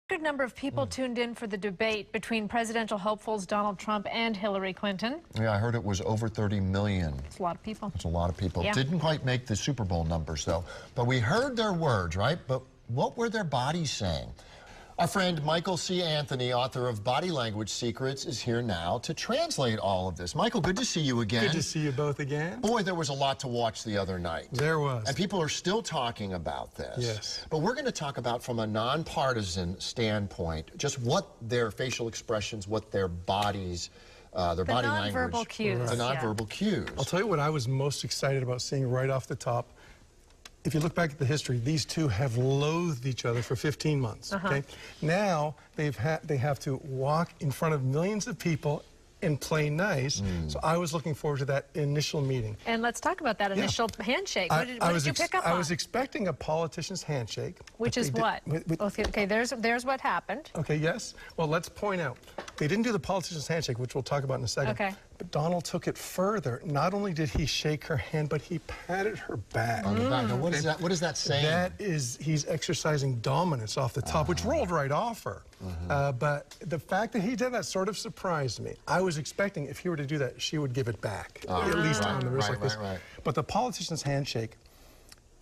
Good number of people tuned in for the debate between presidential hopefuls Donald Trump and Hillary Clinton. Yeah, I heard it was over 30 million. It's a lot of people. It's a lot of people. Yeah. Didn't quite make the Super Bowl numbers, though. But we heard their words, right? But what were their bodies saying? Our friend Michael C.Anthony, author of Body Language Secrets, is here now to translate all of this. Michael, good to see you again. Good to see you both again. Boy, there was a lot to watch the other night. There was. And people are still talking about this. Yes. But we're going to talk about, from a nonpartisan standpoint, just what their facial expressions, what their bodies, their body language. The nonverbal cues. The nonverbal cues. I'll tell you what I was most excited about seeing right off the top. If you look back at the history, these two have loathed each other for 15 months. Okay? Now they have to walk in front of millions of people and play nice. So I was looking forward to that initial meeting. And let's talk about that initial handshake. What did you pick up on? I was expecting a politician's handshake. Which is what? Okay, there's what happened. Okay, yes. Well, let's point out. They didn't do the politician's handshake, which we'll talk about in a second. Okay. But Donald took it further. Not only did he shake her hand, but he patted her back. On the back. Now, what is that? What is that saying? That is, he's exercising dominance off the top, which rolled right off her. But the fact that he did that sort of surprised me. I was expecting if he were to do that, she would give it back, at least on the wrist like this. But the politician's handshake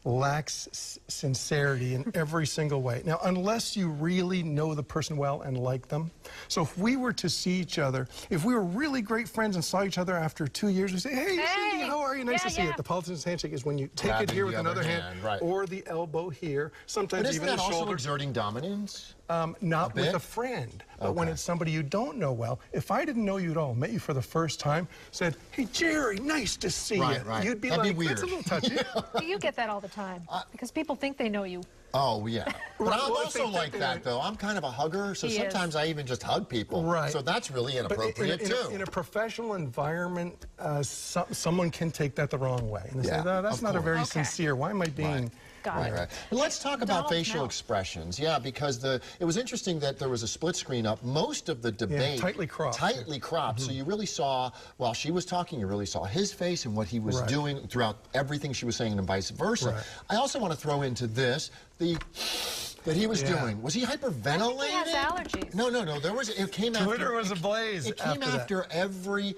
lacks sincerity in every single way. Now, unless you really know the person well and like them. So if we were to see each other, if we were really great friends and saw each other after 2 years, we say, hey, Cindy, how are you? Nice to see you. The politician's handshake is when you take it here with another hand, or the elbow here, sometimes even the shoulder. But isn't that also exerting dominance? Not with a friend, but when it's somebody you don't know well. If I didn't know you at all, met you for the first time, said, hey, Jerry, nice to see you. You'd be That'd like, be weird. that's a little touchy. You get that all the time, because people think they know you. Oh, yeah. But I'm also like that, though. I'm kind of a hugger, so sometimes I even just hug people. Right. So that's really inappropriate, too. In a professional environment, someone can take that the wrong way. And they say, no, that's not a very sincere. Why am I being... Right. Let's talk about facial expressions. Yeah, because it was interesting that there was a split screen up. Most of the debate... tightly cropped. Tightly cropped. So you really saw, while she was talking, you really saw his face and what he was doing throughout everything she was saying and vice versa. I also want to throw into this, that he was doing. Was he hyperventilating? He has allergies. No. It came after... Twitter was ablaze. It came after every...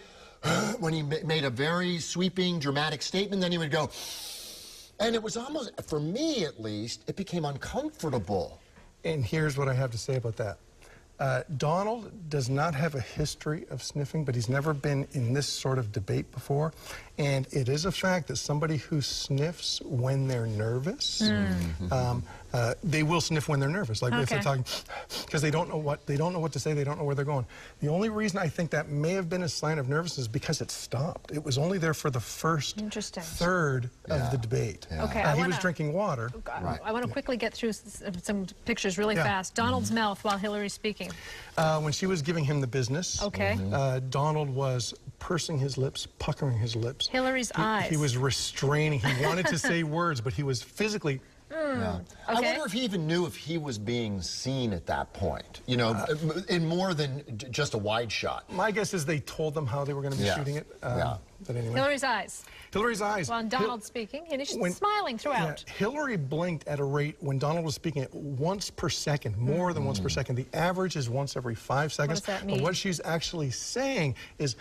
when he made a very sweeping, dramatic statement, then he would go... And it was almost, for me at least, it became uncomfortable. And here's what I have to say about that. Donald does not have a history of sniffing, but he's never been in this sort of debate before. And it is a fact that somebody who sniffs when they're nervous, they will sniff when they're nervous, like if they're talking, because they don't know what to say, they don't know where they're going. The only reason I think that may have been a sign of nervousness is because it stopped. It was only there for the first third of the debate. He was drinking water. I want to quickly get through some pictures really fast. Donald's mouth while Hillary's speaking. When she was giving him the business, Donald was pursing his lips, puckering his lips. Hillary's eyes. He was restraining. He wanted to say words, but he was physically... I wonder if he even knew if he was being seen at that point, you know, in more than just a wide shot. My guess is they told them how they were going to be shooting it. But anyway. Hillary's eyes. Hillary's eyes. Well, Donald speaking, and she's smiling throughout. Hillary blinked at a rate when Donald was speaking at once per second, more than once per second. The average is once every 5 seconds. What does that mean? But what she's actually saying is,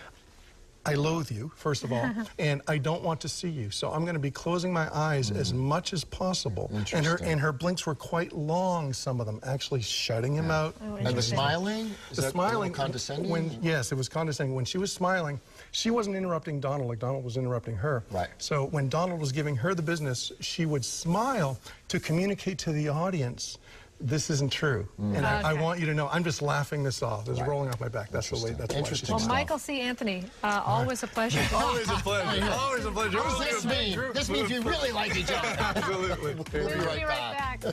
I loathe you, first of all, and I don't want to see you. So I'm going to be closing my eyes as much as possible. And her blinks were quite long, some of them, actually shutting him out. And the smiling? The smiling, condescending? Yes, it was condescending. When she was smiling, she wasn't interrupting Donald like Donald was interrupting her. So when Donald was giving her the business, she would smile to communicate to the audience, this isn't true. And I want you to know, I'm just laughing this off. It's rolling off my back. That's the way, that's why she's Well, Michael C.Anthony, always a pleasure. Always a pleasure. Always a pleasure. What does this mean? This means you really like each other. Absolutely. We'll be right back.